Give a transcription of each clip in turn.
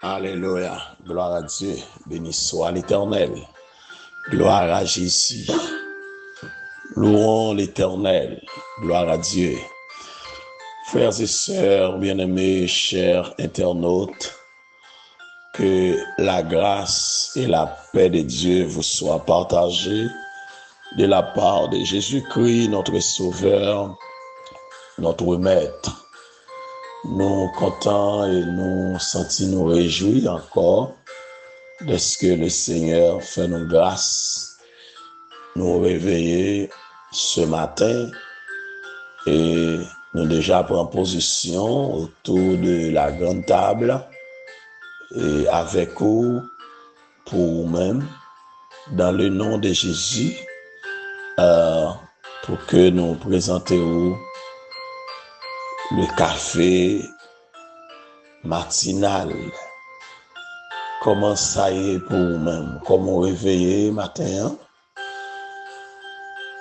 Alléluia. Gloire à Dieu. Béni soit l'Éternel. Gloire à Jésus. Louons l'Éternel. Gloire à Dieu. Frères et sœurs, bien-aimés, chers internautes, que la grâce et la paix de Dieu vous soient partagées de la part de Jésus-Christ, notre Sauveur, notre Maître. Nous comptons et nous sentons nous réjouir encore de ce que le Seigneur fait nous grâce, nous réveiller ce matin et nous déjà prenons position autour de la grande table et avec vous, pour vous-même, dans le nom de Jésus, pour que nous présentions le café matinal. Comment ça y est pour vous-même? Comment réveiller matin?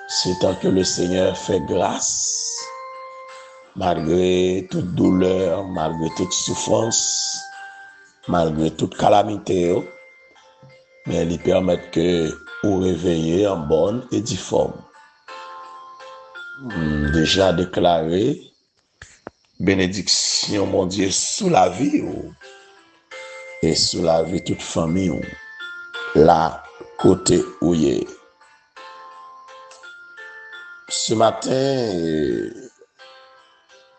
C'est tant que le Seigneur fait grâce, malgré toute douleur, malgré toute souffrance, malgré toute calamité, mais il permet que vous réveillez en bonne et due forme. Déjà déclaré, bénédiction, mon Dieu, sous la vie et sous la vie toute famille, là, côté où il est. Ce matin,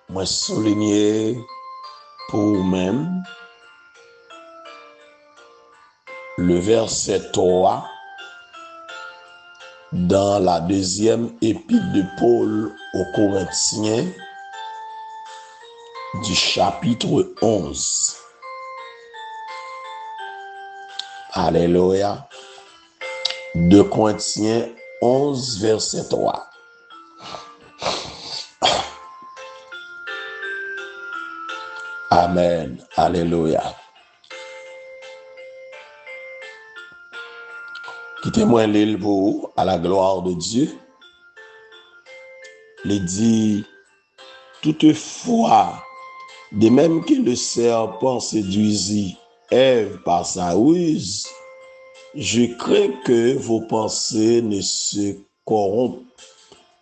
moi souligner pour vous-même le verset 3 dans la deuxième épître de Paul aux Corinthiens du chapitre 11. Alléluia. 2 Corinthiens 11, verset 3. Amen. Alléluia. Quittez-moi l'île pour à la gloire de Dieu. Il dit, toutefois, de même que le serpent séduisit Ève par sa ruse, je crains que vos pensées ne se corrompent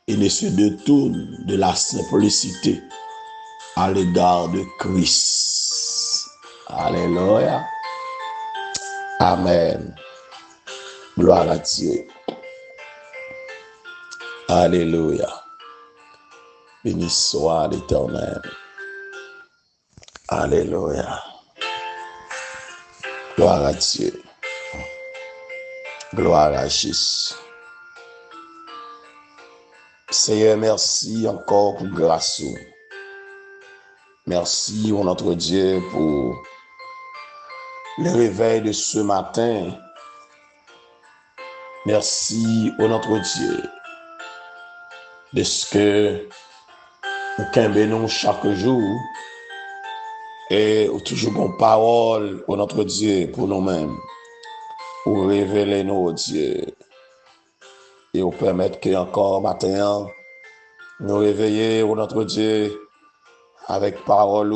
et ne se détournent de la simplicité à l'égard de Christ. Alléluia. Amen. Gloire à Dieu. Alléluia. Béni soit l'Éternel. Alléluia. Gloire à Dieu. Gloire à Jésus. Seigneur, merci encore pour grâce. Merci, oh notre Dieu, pour le réveil de ce matin. Merci, oh notre Dieu, de ce que nous kembons chaque jour et toujours une parole, oh notre Dieu, pour nous-mêmes, pour révéler nos dieux et pour permettre que encore matin, nous réveiller, oh notre Dieu, avec parole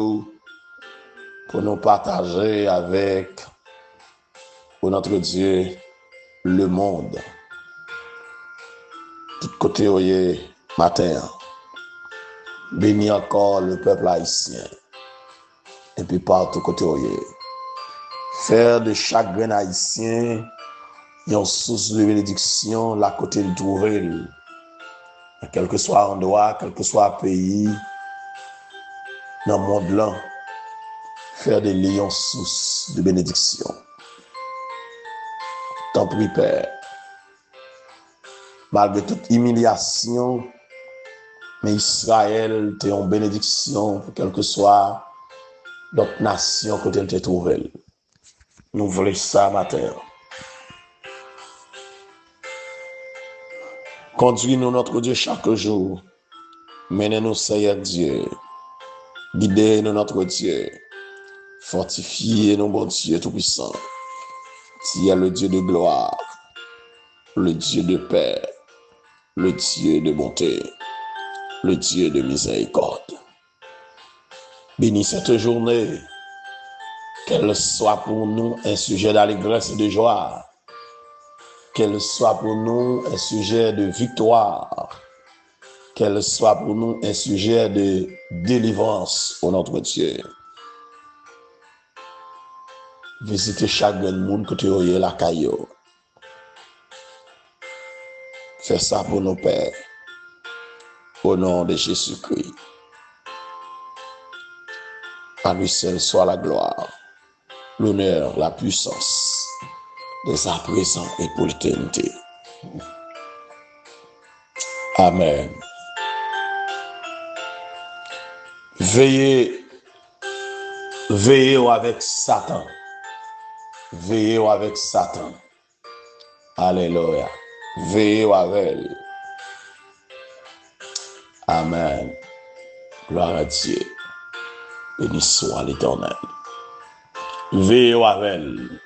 pour nous partager avec, oh notre Dieu, le monde. Tout côté où il est matin. Bénis encore le peuple haïtien. Et puis partout côté où il est. Faire de chaque grain haïtien une source de bénédiction là côté de trouver. Quel que soit endroit, quel que soit pays, dans le monde là, faire de lions source de bénédiction. T'en prie, Père. Malgré toute humiliation, mais Israël t'es en bénédiction, quelle que soit notre nation que tu te trouves. Nous voulons ça matin. Conduis-nous, notre Dieu, chaque jour. Menez-nous, Seigneur Dieu. Guidez-nous, notre Dieu. Fortifiez-nous, bon Dieu Tout-Puissant. Tu es le Dieu de gloire, le Dieu de paix, le Dieu de bonté, le Dieu de miséricorde. Bénis cette journée. Qu'elle soit pour nous un sujet d'allégresse et de joie. Qu'elle soit pour nous un sujet de victoire. Qu'elle soit pour nous un sujet de délivrance au notre Dieu. Visitez chaque monde que tu as la caillou. Fais ça pour nos pères. Au nom de Jésus-Christ. À lui seul soit la gloire, l'honneur, la puissance, dès à présent et pour l'éternité. Amen. Veillez avec Satan. Veillez avec Satan. Alléluia. Veillez avec elle. Amen. Gloire à Dieu. Béni soit l'Éternel. Veillez avec elle.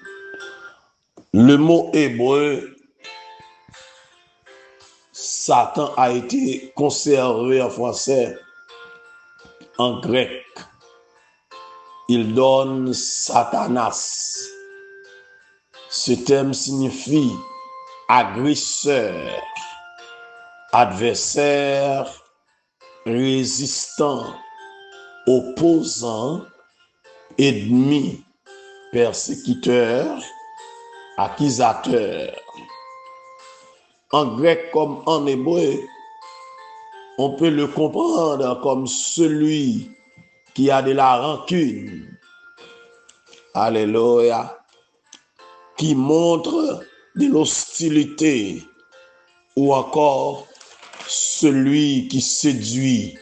Le mot hébreu Satan a été conservé en français, en grec. Il donne Satanas. Ce terme signifie agresseur, adversaire, résistant, opposant, ennemi, persécuteur, accusateur. En grec comme en hébreu, on peut le comprendre comme celui qui a de la rancune. Alléluia. Qui montre de l'hostilité ou encore celui qui séduit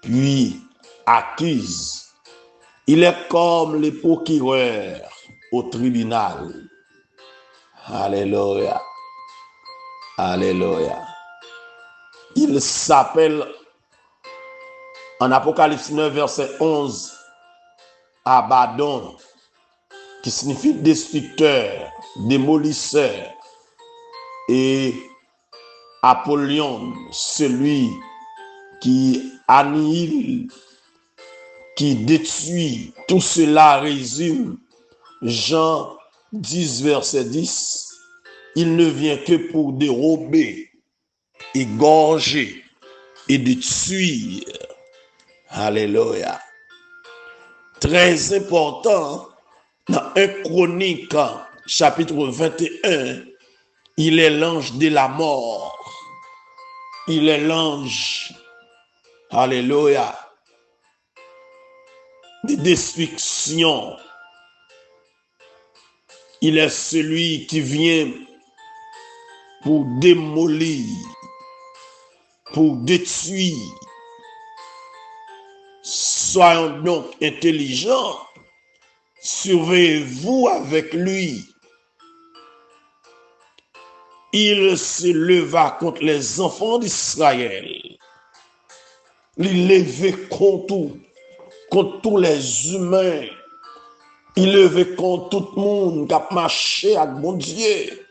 puis accuse. Il est comme le procureur au tribunal. Alléluia. Alléluia. Il s'appelle en Apocalypse 9, verset 11, Abaddon, qui signifie destructeur, démolisseur, et Apollyon, celui qui annihile, qui détruit. Tout cela résume Jean 10, verset 10. Il ne vient que pour dérober, égorger et détruire. Alléluia. Très important, dans 1 Chronique, chapitre 21, il est l'ange de la mort. Il est l'ange, alléluia, de destruction. Il est celui qui vient pour démolir, pour détruire. Soyons donc intelligents. Surveillez-vous avec lui. Il se leva contre les enfants d'Israël. Il levait contre tous les humains. Il levait contre tout le monde qui a marché avec mon Dieu.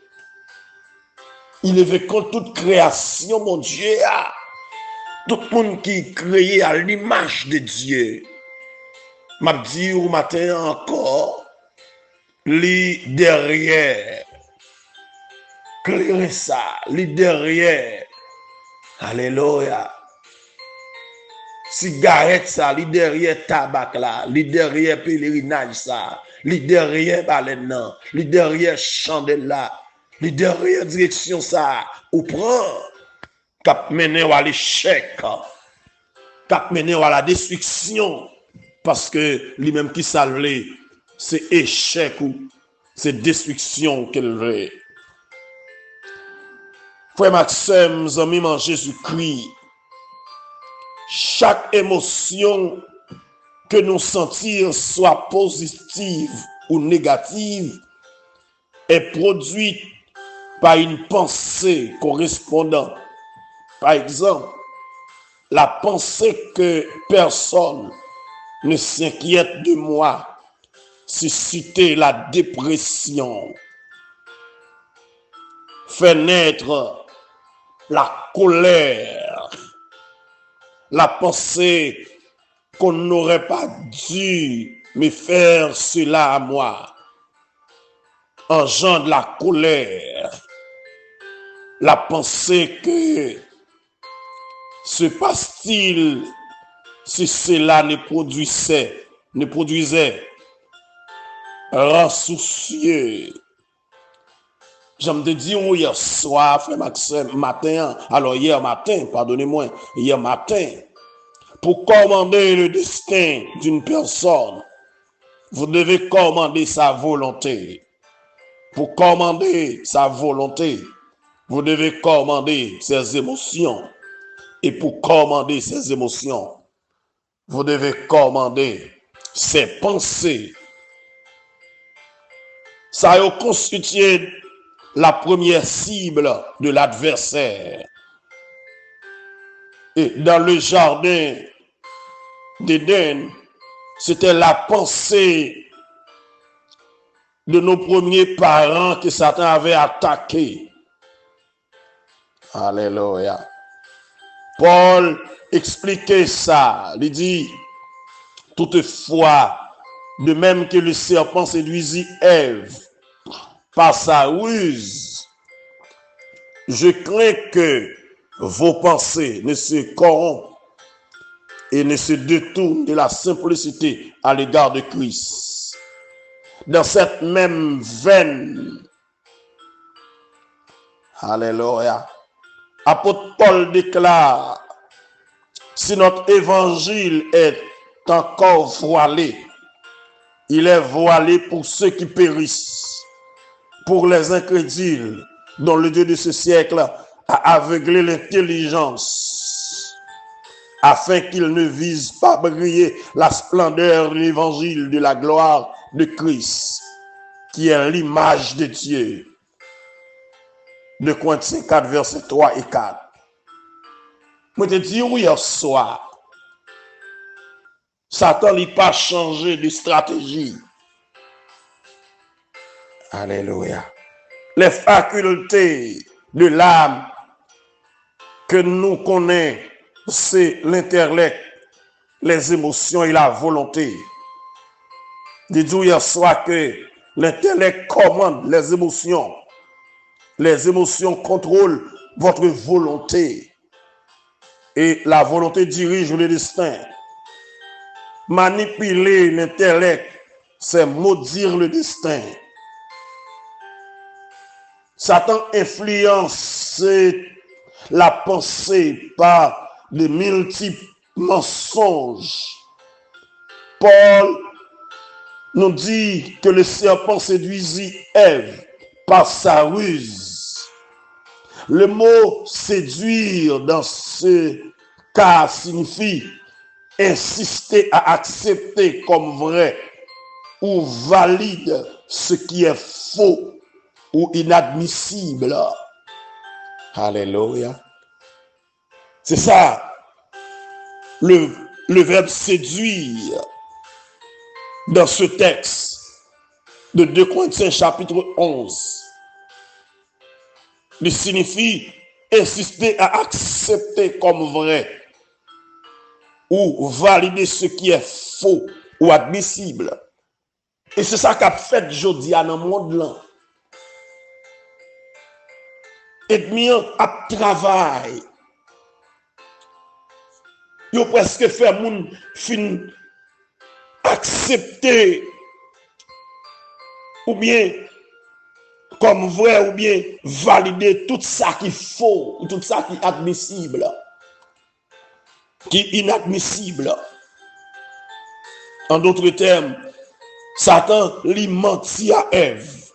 Il levait contre toute création, mon Dieu. Tout le monde qui est créé à l'image de Dieu. M'a dit au matin encore, les derrière, clairer ça, les derrière, alléluia. Cigarette ça, les derrière tabac là, les derrière pèlerinage ça, les derrière baleine là, les derrière chandelle là, les derrière direction ça, ou prend, cap mené à l'échec, cap mené à la destruction. Parce que lui-même qui salvé, c'est échec ou c'est destruction qu'elle veut. Frère Maxime, amis en Jésus-Christ, chaque émotion que nous sentir, soit positive ou négative, est produite par une pensée correspondante. Par exemple, la pensée que personne ne s'inquiète de moi, susciter la dépression, fait naître la colère, la pensée qu'on n'aurait pas dû mais faire cela à moi engendre la colère, la pensée que se passe-t-il si cela ne produisait rend soucieux. J'aime te dire hier soir, frère Maxime, matin, alors hier matin, pardonnez-moi, hier matin, pour commander le destin d'une personne, vous devez commander sa volonté. Pour commander sa volonté, vous devez commander ses émotions. Et pour commander ses émotions, vous devez commander ses pensées. Ça a constitué la première cible de l'adversaire. Et dans le jardin d'Éden, c'était la pensée de nos premiers parents que Satan avait attaqué. Alléluia. Paul expliquait ça. Il dit, toutefois, de même que le serpent séduisit Ève par sa ruse, je crains que vos pensées ne se corrompent et ne se détournent de la simplicité à l'égard de Christ. Dans cette même veine, alléluia, apôtre Paul déclare, si notre évangile est encore voilé, il est voilé pour ceux qui périssent, pour les incrédules, dont le Dieu de ce siècle a aveuglé l'intelligence, afin qu'ils ne visent pas briller la splendeur de l'évangile de la gloire de Christ, qui est l'image de Dieu. 2 Corinthiens 4, versets 3 et 4. Moi te dis oui hier soir, Satan n'a pas changé de stratégie. Alléluia. Les facultés de l'âme que nous connaissons, c'est l'intellect, les émotions et la volonté. Dis-nous hier soir que l'intellect commande les émotions. Les émotions contrôlent votre volonté. Et la volonté dirige le destin. Manipuler l'intellect, c'est maudire le destin. Satan influence la pensée par de multiples mensonges. Paul nous dit que le serpent séduisit Ève par sa ruse. Le mot séduire dans ce cas signifie insister à accepter comme vrai ou valide ce qui est faux ou inadmissible. Alléluia. C'est ça, le verbe séduire dans ce texte de 2 Corinthiens chapitre 11. Il signifie insister à accepter comme vrai ou valider ce qui est faux ou admissible. Et c'est ça qu'a fait aujourd'hui dans le monde là. Et bien, à travail, ils ont presque fait moun fin accepter ou bien comme vrai ou bien valider tout ça qui est faux ou tout ça qui est admissible, qui est inadmissible. En d'autres termes, Satan lui mentit à Ève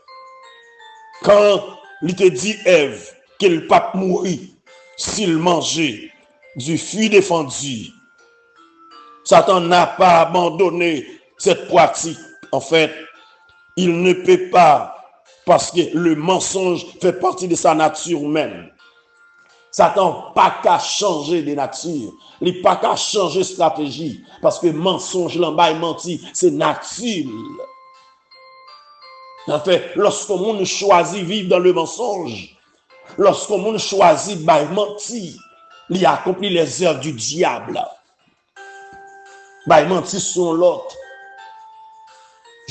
quand il te dit Ève qu'elle ne peut pas mourir s'il mangeait du fruit défendu. Satan n'a pas abandonné cette pratique. En fait, il ne peut pas parce que le mensonge fait partie de sa nature même. Satan n'a pas qu'à changer de nature. Il n'a pas qu'à changer de stratégie. Parce que mensonge, l'embaille, menti, c'est nature. En fait, lorsqu'on monde choisit vivre dans le mensonge, lorsqu'on monde choisit mentir, il accomplit les œuvres du diable. Mentir sur l'autre.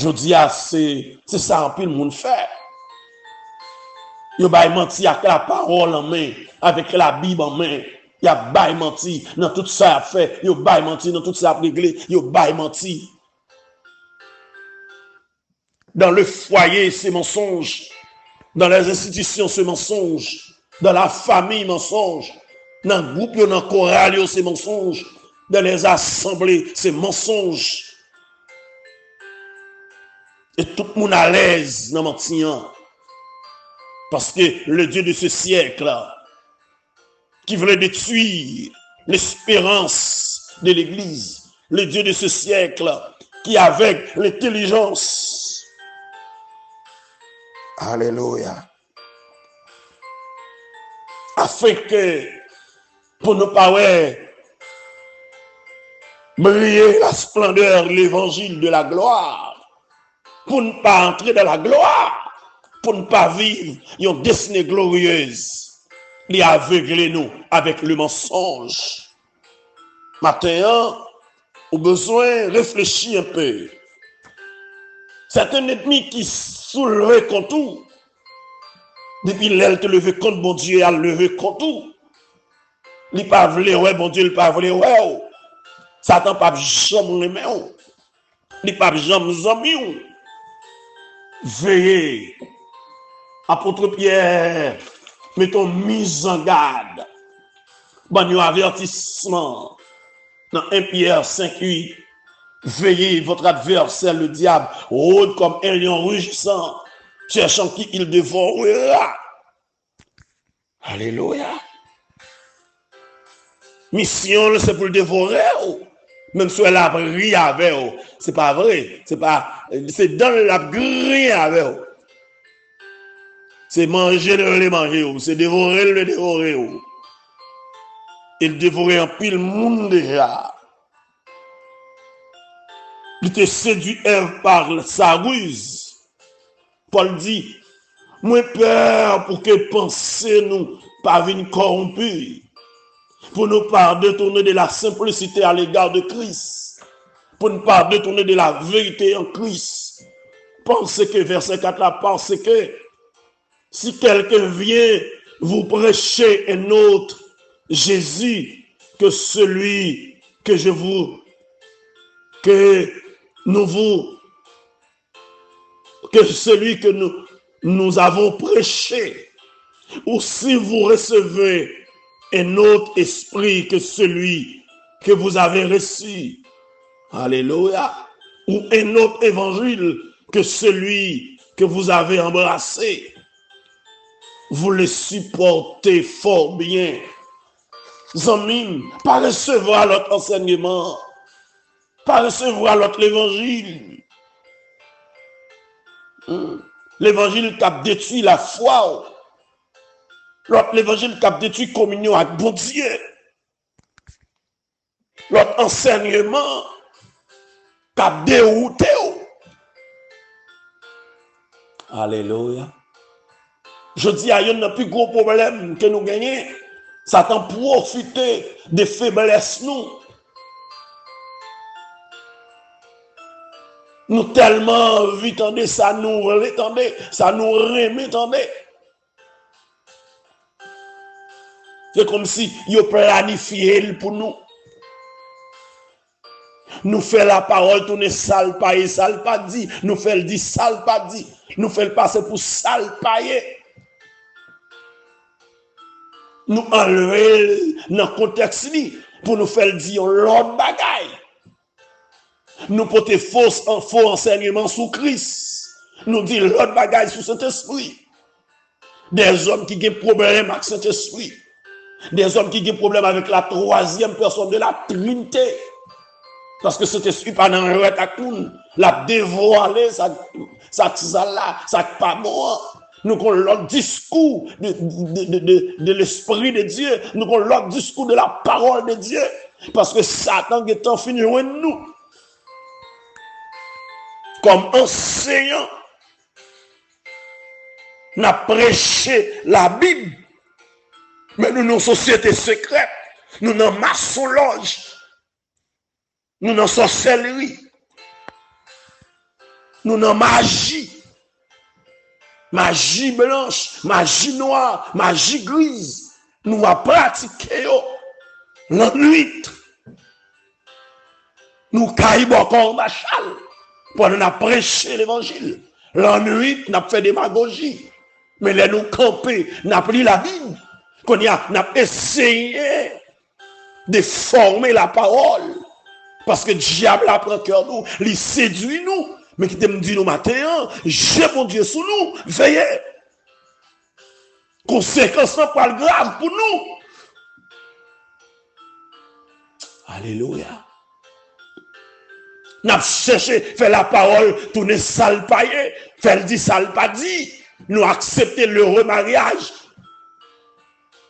Je dis c'est ça en pile monde fait. Yo bay menti avec la parole en main, avec la Bible en main. Y a bay menti dans tout ça a fait. Yo bay menti dans tout ça a réglé. Yo bay menti. Dans le foyer, c'est mensonge. Dans les institutions, c'est mensonge. Dans la famille, mensonge. Dans le groupe, dans le choral, c'est mensonge. Dans les assemblées, c'est mensonge. Et tout le monde à l'aise dans mentir. Parce que le Dieu de ce siècle, qui voulait détruire l'espérance de l'Église, le Dieu de ce siècle, qui avec l'intelligence, alléluia, afin que, pour ne pas briller la splendeur, l'évangile de la gloire, pour ne pas entrer dans la gloire, pour ne pas vivre une destinée glorieuse, les aveugler nous avec le mensonge. Maintenant, au besoin de réfléchir un peu. C'est un ennemi qui soulève contre tout. Depuis l'aile te lever contre mon Dieu, a levé contre tout. Il pas voulu, ouais, mon Dieu, il pas voulu, ouais. Satan pas jamais aimé. Il pas jamais aimé. Veillez. Apôtre Pierre, mettons mise en garde. Bon, avertissement. Dans 1 Pierre 5:8. Veillez votre adversaire, le diable, rôde comme un lion rugissant, cherchant qui il dévorera. Alléluia. Mission, c'est pour le dévorer. Même si elle a ri avec vous. C'est pas vrai. C'est dans la grille avec vous. C'est manger le manger. C'est dévorer le dévorer. Il dévorait un pile monde déjà. Il te séduit Ève par sa ruse. Paul dit, moi peur pour que pensez nous pas venir corrompus, pour ne pas détourner de la simplicité à l'égard de Christ, pour ne pas détourner de la vérité en Christ. Pensez que, verset 4 là, pensez que si quelqu'un vient vous prêcher un autre Jésus que celui que celui que nous avons prêché, ou si vous recevez un autre esprit que celui que vous avez reçu, alléluia, ou un autre évangile que celui que vous avez embrassé, vous le supportez fort bien. Amis, pas recevoir l'autre enseignement, pas recevoir l'autre évangile. L'évangile qui a détruit la foi. L'autre l'évangile qui a détruit la communion avec bon Dieu. L'autre enseignement qui a dérouté. Alléluia. Je dis à un plus gros problème que nous gagnons. Satan profite des faiblesses nous. Nous tellement vite ça nous retendez, ça nous remettendez. C'est comme si il planifié pour nous. Nous fait la parole tourner sale paille, sale pas dit. Nous fait le dit sale pas dit. Nous fait le passer pour sale paille. Nous enlever dans le contexte pour nous faire dire l'autre bagaille. Nous porter faux enseignement sous Christ. Nous dire l'autre bagaille sous Saint-Esprit. Des hommes qui ont problème avec Saint-Esprit. Des hommes qui ont problème avec la troisième personne de la Trinité. Parce que Saint-Esprit pas dans le retakoun, l'a dévoilé, ça pas mort. Nous avons l'autre discours de l'Esprit de Dieu. Nous avons l'autre discours de la parole de Dieu. Parce que Satan est en fini de nous. Comme enseignant, n'a prêché la Bible. Mais nous, nos sociétés secrètes, nous, nos maçonloges, nous, nos sorcelleries. Nous dans magie. Magie blanche, magie noire, magie grise. Nous avons pratiqué la nuit. Nous caillons encore machal pour nous prêcher l'évangile. La nuit, nous avons fait démagogie. Mais là, nous camper, nous avons pris la Bible. Nous avons essayé de former la parole. Parce que le diable apprend cœur nous, il séduit nous. Mais qui te me dit nous matin, j'ai mon Dieu sous nous, veillez. Conséquence pas grave pour nous. Alléluia. Nous avons cherché faire la parole, tourner sale paillé, faire dit sale pas dit. Nous accepter le remariage.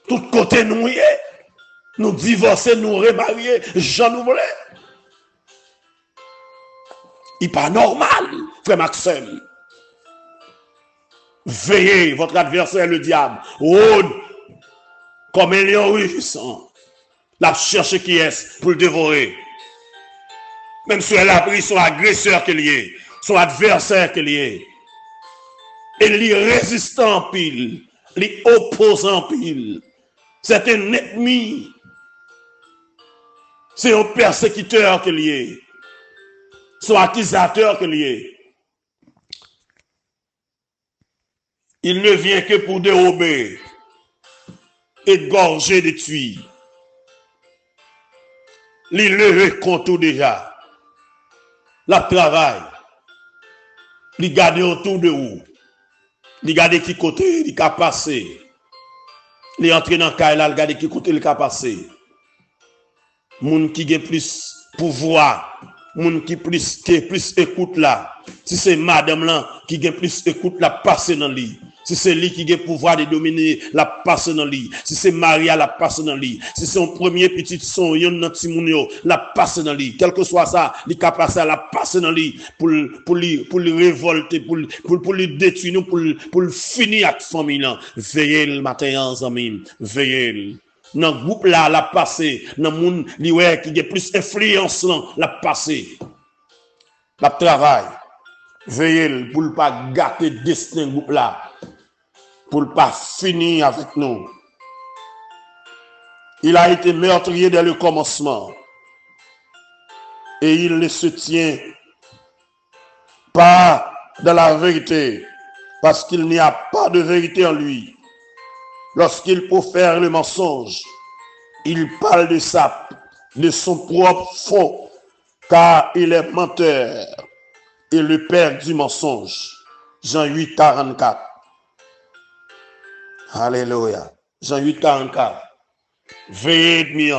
Tout côté nous y est. Nous divorcer, nous remarier, j'en nous voulais. Il n'est pas normal, frère Maxime. Veillez, votre adversaire, le diable, rôde comme un lion rugissant. La cherche qui est pour le dévorer. Même si elle a pris son agresseur qu'il y est, son adversaire qu'il y est. Et lui résistant en pile, lui opposant en pile. C'est un ennemi. C'est un persécuteur qu'il y est. Son accusateur qu'il y est. Il ne vient que pour dérober, égorger, détruire. Il le compte tout déjà. La travail. Il garde autour de vous. Il garde qui côté, il a passé. Il entre dans le cas, il garde qui côté, il a passé. Moun qui a plus pouvoir, moun qui plus écoute là. Si c'est madame là qui a plus écoute là, passer dans lui. Si c'est lui qui a le pouvoir de dominer, la passe dans lui. Si c'est Maria, la passe dans lui. Si c'est son premier petit son, yon nan timounio, la passe dans lui. Quel que soit ça, il a passé la passe dans lui pour le révolter, pour le détruire, pour le finir avec famille. Veillez le matin, en amis. Veillez. Dans le groupe là, la passé. Dans le monde qui a plus d'influence, la passé. La travail. Veillez pour ne pas gâter le destin du groupe là. Pour ne pas finir avec nous. Il a été meurtrier dès le commencement. Et il ne se tient pas dans la vérité. Parce qu'il n'y a pas de vérité en lui. Lorsqu'il profère le mensonge, il parle de son propre faux. Car il est menteur. Et le père du mensonge. Jean 8, 44. Alléluia. Jean 8, 44. Veillez, mieux.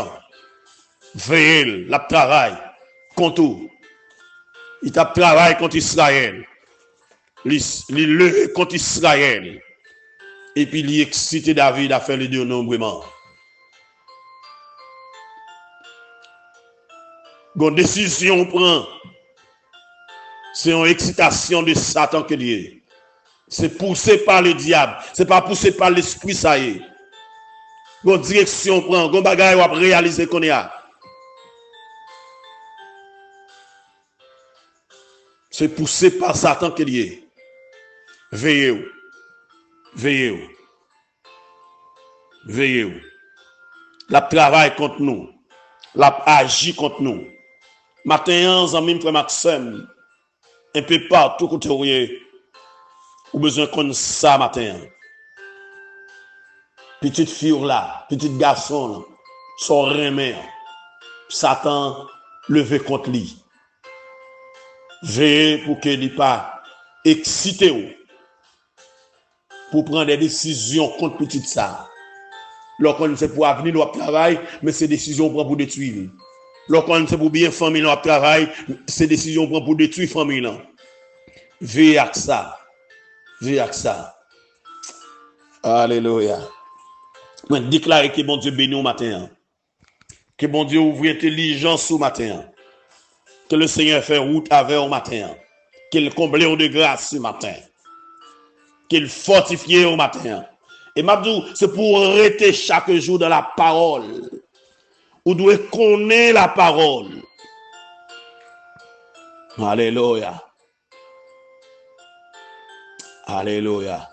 Veillez, la travail. Contre tout. Il a travaillé contre Israël. Il levé contre Israël. Et puis il excite David à faire le dénombrement. Une décision prend. C'est une excitation de Satan que Dieu. C'est poussé par le diable. C'est pas poussé par l'esprit, ça y est. Une direction prend, une bagaille à réaliser qu'on y a. C'est poussé par Satan que Dieu. Veillez-vous. Veillez-vous. Veillez-vous. La travail contre nous. La agit contre nous. Matin, amis, frère Maxime, un peu partout côté ou besoin qu'on ça matin. Petite fille là, petit garçon là, son remède. Satan levé contre lui. Veillez pour qu'il n'y pas excité pour prendre des décisions contre petit ça. Lorsqu'on sait pour avenir notre travail, mais ces décisions prend pour détruire. Lorsqu'on sait pour bien famille notre travail, ces décisions prend pour détruire famille là. Veillez à ça. Veillez à ça. Alléluia. Je déclare que bon Dieu bénit au matin. Que bon Dieu ouvre intelligence au matin. Que le Seigneur fait route avec au matin. Qu'il comble de grâce ce matin. Qu'il fortifie au matin. Et Mabdou, c'est pour rester chaque jour dans la parole. Vous devez connaître la parole. Alléluia. Alléluia.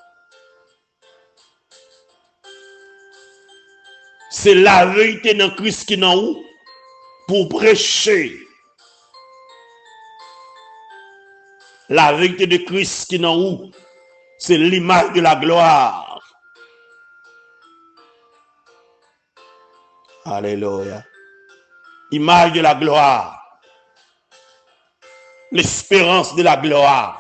C'est la vérité dans Christ qui est dans nous pour prêcher. La vérité de Christ qui est dans nous, c'est l'image de la gloire. Alléluia. Image de la gloire. L'espérance de la gloire.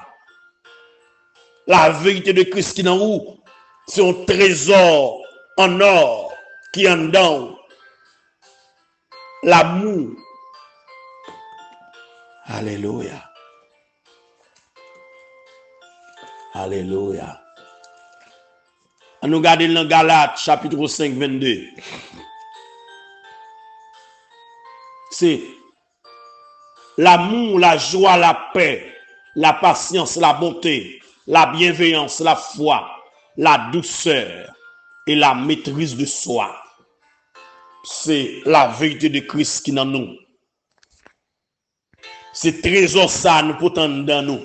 La vérité de Christ qui est dans nous, c'est un trésor en or qui est en dedans. L'amour. Alléluia. Alléluia. On nous regarde dans Galates chapitre 5, 22. C'est l'amour, la joie, la paix, la patience, la bonté, la bienveillance, la foi, la douceur et la maîtrise de soi. C'est la vérité de Christ qui est dans nous. C'est trésor ça nous pourtant dans nous.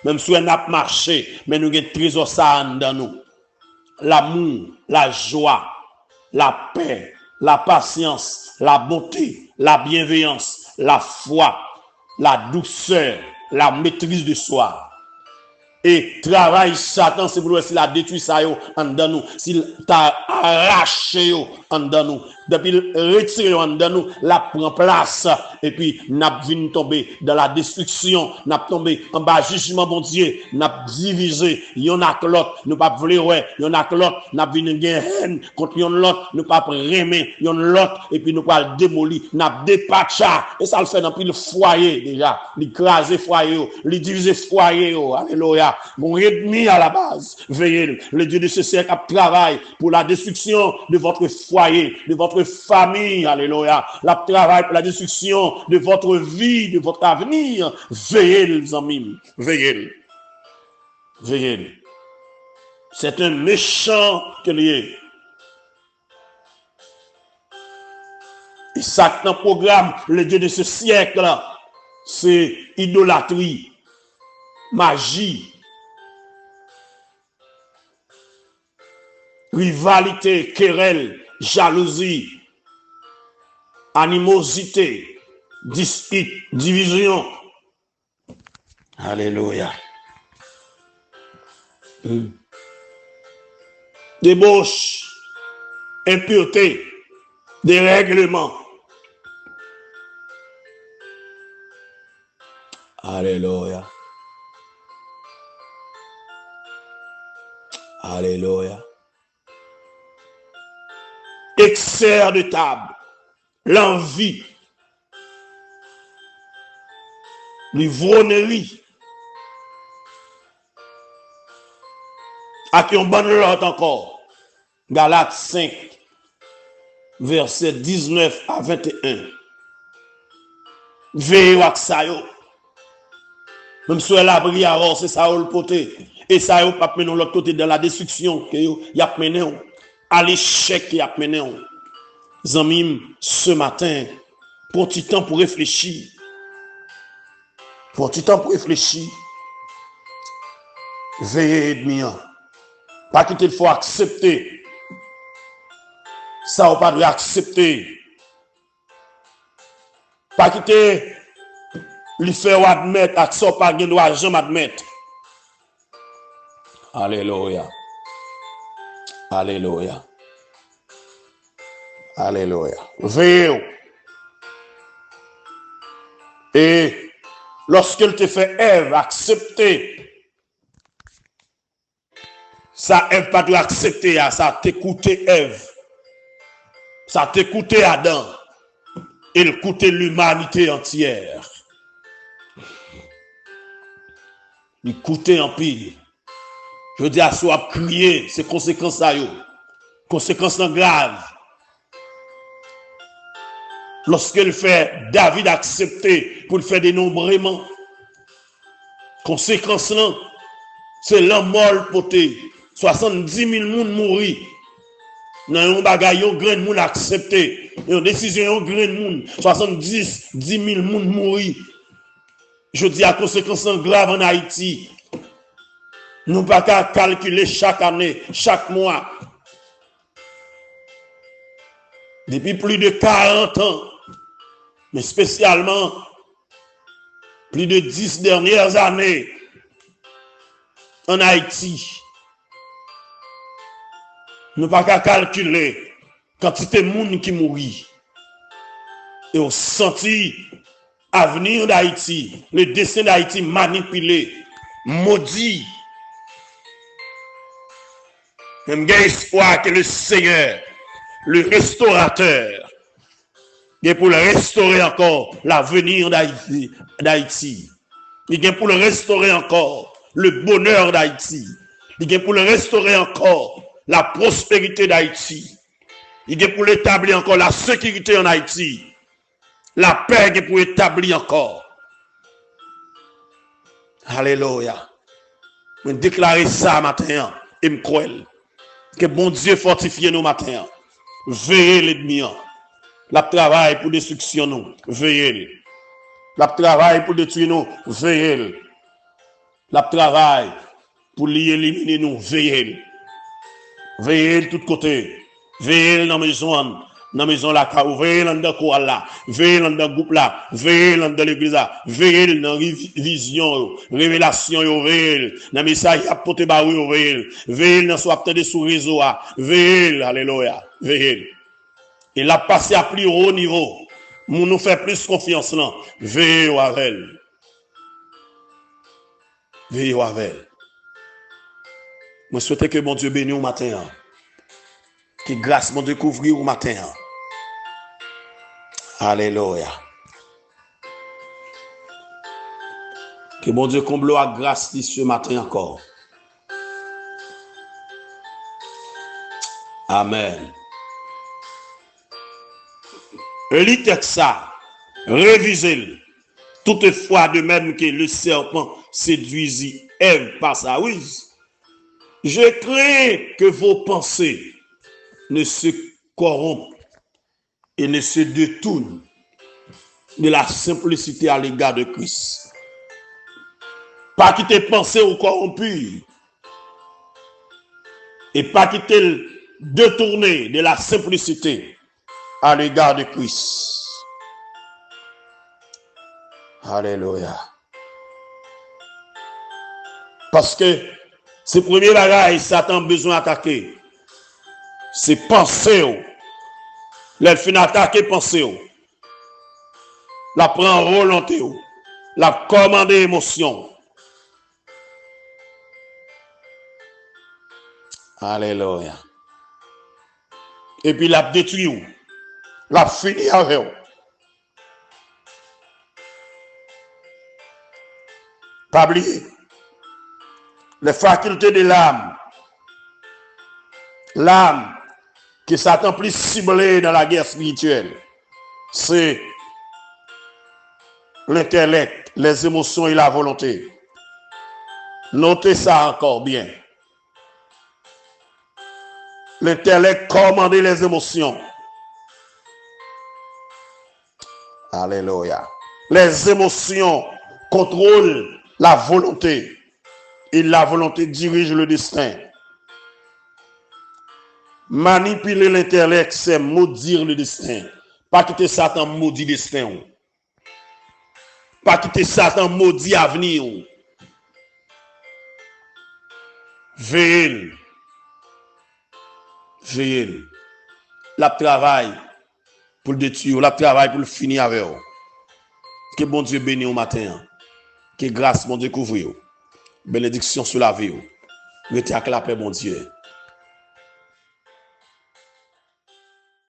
Même si on a marché, mais nous avons trésor ça dans nous. L'amour, la joie, la paix, la patience, la bonté, la bienveillance, la foi, la douceur, la maîtrise de soi. Et travail Satan, c'est pour nous s'il a détruit ça en dedans nous, s'il t'a arraché en dedans nous, depuis retiré en dedans nous, la prend place, et puis n'a venu tomber dans la destruction, n'a tombé en bas jugement bon Dieu, n'a divisé, y'en a que l'autre, nous pas voulu ouais, y'en a que l'autre, n'a venu haine contre y'en l'autre, nous pas aimer y'en l'autre, et puis nous pas démolir, n'a dépatcha, et ça le fait dans le foyer déjà, l'écraser foyer, les diviser foyer, alléluia. Mon ennemi à la base, veillez, le Dieu de ce siècle travaille pour la destruction de votre foyer, de votre famille, alléluia. La travail pour la destruction de votre vie, de votre avenir. Veillez, les amis, veillez. Veillez. C'est un méchant que lié. Et Satan programme le Dieu de ce siècle-là. C'est idolâtrie, magie, rivalité, querelle, jalousie, animosité, dispute, division. Alléluia. Débauche, impureté, dérèglement. Alléluia. Alléluia. Excès de table, l'envie, l'ivrognerie, à qui on bonne l'autre encore. Galates 5, versets 19 à 21. Veillez à ça, même si elle a pris à c'est ça le poté. Et ça, il pas mener l'autre côté de la destruction qu'il y a mené. À l'échec qui a mené. Zamim, ce matin, pour petit temps pour réfléchir. Pour petit temps pour réfléchir. Veillez, ennemi. Pas qu'il il faut accepter. Ça, on pas doit accepter. Pas quitter, lui faire admettre, à ça, pas qu'il doit jamais admettre. Alléluia. Alléluia. Alléluia. Veillez. Et lorsqu'elle te fait Ève accepter, ça Ève pas doit accepter, ça t'écouter Ève. Ça t'écouter Adam. Il écoutait l'humanité entière. Il écoutait en pile. Je dis à soi, crier, c'est conséquences à eux. Conséquences graves. Lorsqu'elle fait David accepter pour le faire dénombrement. Conséquences là, c'est l'homme mort poté. 70 000 personnes mourir. Dans un bagage, un grand monde accepté. Une décision, un grand monde. 10 000 personnes mourir. Je dis à conséquences graves en Haïti. Nous pas qu'à calculer chaque année, chaque mois. Depuis plus de 40 ans, mais spécialement plus de 10 dernières années en Haïti. Nous pas qu'à calculer quantité de monde qui mourit. Et on senti l'avenir d'Haïti, le destin d'Haïti manipulé, maudit. Même j'ai espoir que le Seigneur, le restaurateur, est pour le restaurer encore l'avenir d'Haïti. Il est pour le restaurer encore le bonheur d'Haïti. Il est pour le restaurer encore la prospérité d'Haïti. Il est pour l'établir encore la sécurité en Haïti. La paix est pour établir encore. Alléluia. Je déclare ça matin et me crois que bon Dieu fortifie nous matin. Veillez l'ennemi. La travail pour destruction nous. Veillez. La travail pour détruire nous. Veillez. La travail pour l'éliminer nous. Veillez. Veillez de tous côtés. Veillez dans la maison. Dans la maison là, veillez dans le cour là, veillez dans le groupe là, veillez dans l'église là, veillez dans la vision, révélation, veillez dans le message à porter barou, veillez dans soit peut-être sous réseau, veillez, alléluia, veillez. Et là, passer à plus haut niveau, nous faire plus confiance là, veillez avec elle. Veillez avec elle. Je souhaite que mon Dieu bénisse au matin. Que grâce m'ont découvrir au matin. Alléluia. Que mon Dieu comble à grâce ce matin encore. Amen. Lisez ça. Révisez-le. Toutefois, de même que le serpent séduisit Ève par sa ruse, je crains que vos pensées ne se corrompent et ne se détournent de la simplicité à l'égard de Christ. Pas quitter penser au corrompu et pas quitter détourner de la simplicité à l'égard de Christ. Alléluia. Parce que ce premier bagage, Satan a besoin d'attaquer. C'est penser. Les fin attaquer penser. La prend volonté. La commander émotion. Alléluia. Et puis la détruit. La fini avec vous. Pas oublier. Les facultés de l'âme. L'âme que Satan plus ciblé dans la guerre spirituelle, c'est l'intellect, les émotions et la volonté. Notez ça encore bien. L'intellect commande les émotions. Alléluia. Les émotions contrôlent la volonté. Et la volonté dirige le destin. Manipuler l'intellect, c'est maudire le destin. Pas quitter Satan maudit destin. Pas quitter Satan maudit avenir. Veillez. Veillez. La travail pour le détruire, la travail pour le finir avec vous. Que bon Dieu bénisse au matin. Que grâce mon Dieu couvre. Bénédiction sur la vie. Mettez avec la paix, mon Dieu.